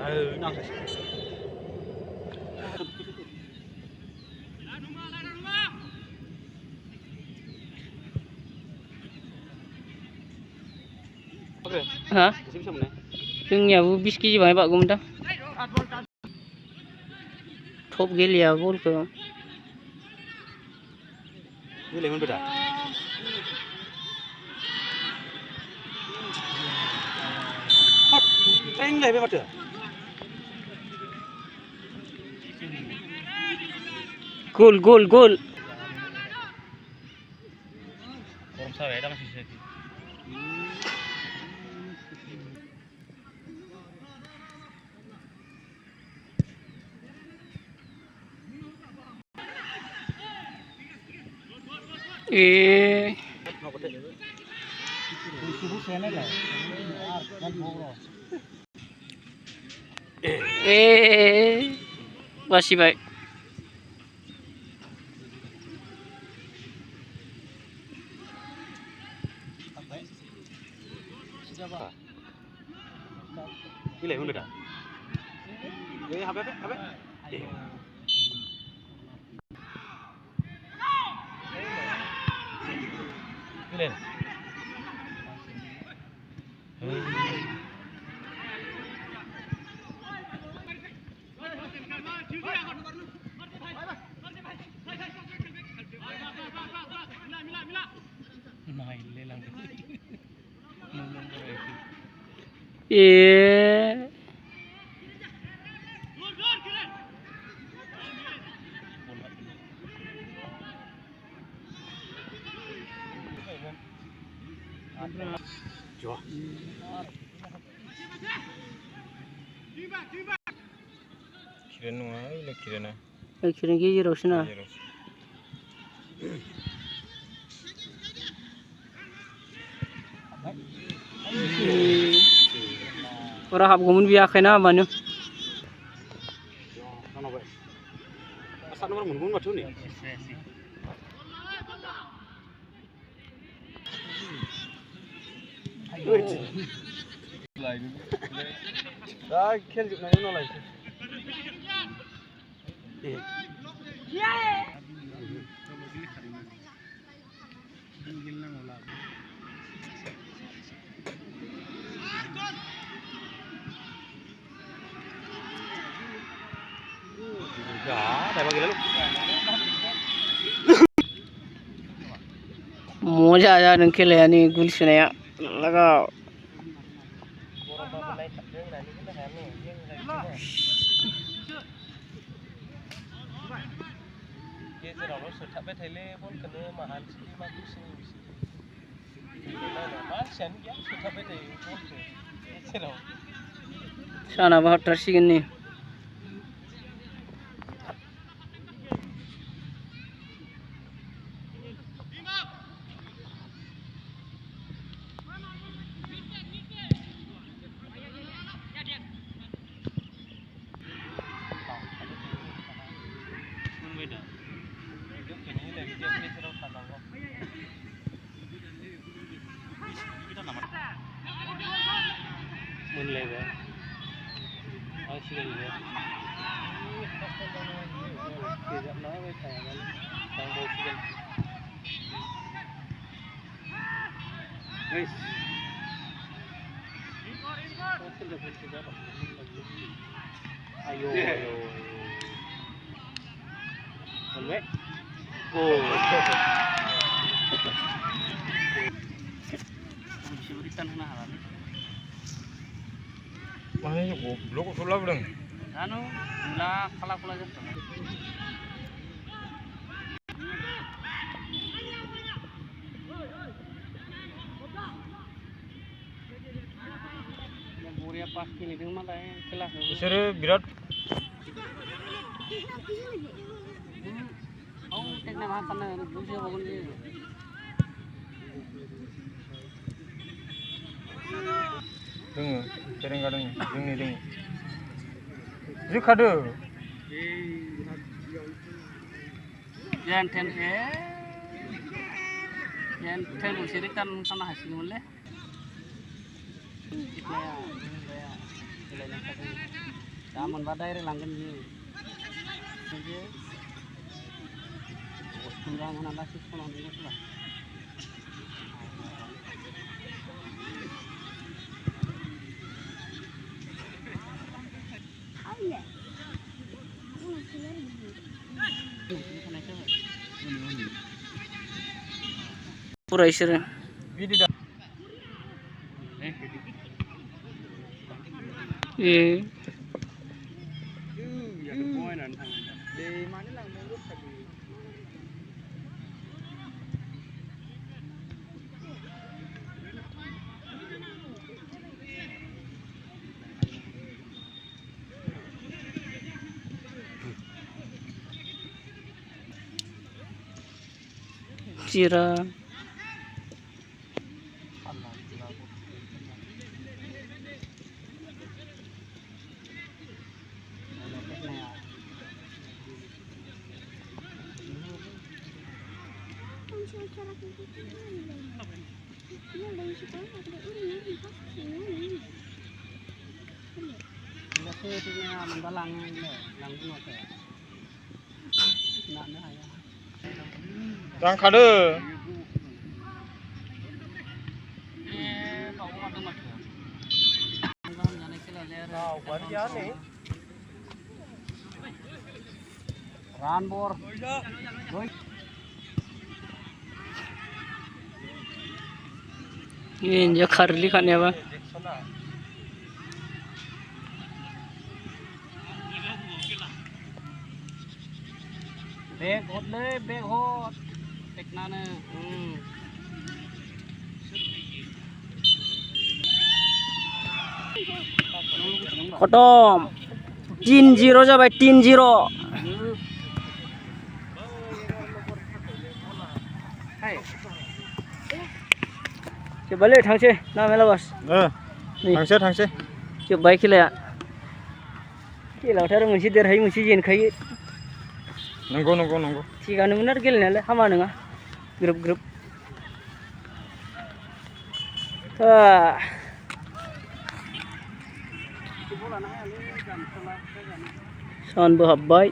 Hả? Chúng nhà vui biết cái bài bạc của mình đó. Thốp ghế liều vô cơ. Ini lemon beda. Hot, teng leh macam. Gol, gol, gol. Orang sahaja dah masih sedih. Masih baik. Ini lemon beda. Ini apa? Ini. Coba. Kira nua, ini kira na. Kira gigi rosna. Orang hab gumun biak kena mana? Asal nomor gumun macam ni. Dah खेल जुटना है ना life मजा आ जा नंखे ले यानी गुल सुनाया लगा गेजेरावल' सोथाबबाय थायोलै बलखौनो माहानसि मा गुसुं मानसियानो गैया सोथाबबाय थायो बलखौ गेजेराव सानाबा हरथारसिगोन नै मोनलायबाय आसिगोन गेजाबना होबाय थायामोन दांबावसिगोन ayo मोनबाय रिटार्न होनो हालालै माने गोब्लग गथ'लाबोदों जानो नुला खाला खाला जाथारबाय बरिया पास गेलेदों मालाय खेलाखौ बिसोरो बिराद औ टेकना मा खालामनो बुजियाबागोन जे दोङो फेरेंगा दोङो जोंनि दोङो जोखादो जेन थेन मोनसे रिटार्न खालामनो हासिगौमोनलै दा मोनबा डाइरेक्ट लांगोन बियो खुमब्रा मोना लासै सनानै गसला पूरा इसोरो बिदि दा ए चिरा मोनबा लांगोन उनावसो नानो हाया रांखादो रानबर ये खारली खाने बा बेग हट ले बेग हट टेकनानो खतम 3-0 जाबाय 3-0 जोब्बायलै थांसै ना मेला बास थांसै जोब्बाय खेलाया खेलायावथ' आरो मोनसे देरहायो मोनसे जेनखायो नंगौ थिगानोमोन आरो गेलेनायालाय हामा नङा ग्रोब ग्रोब सानबो हाबबाय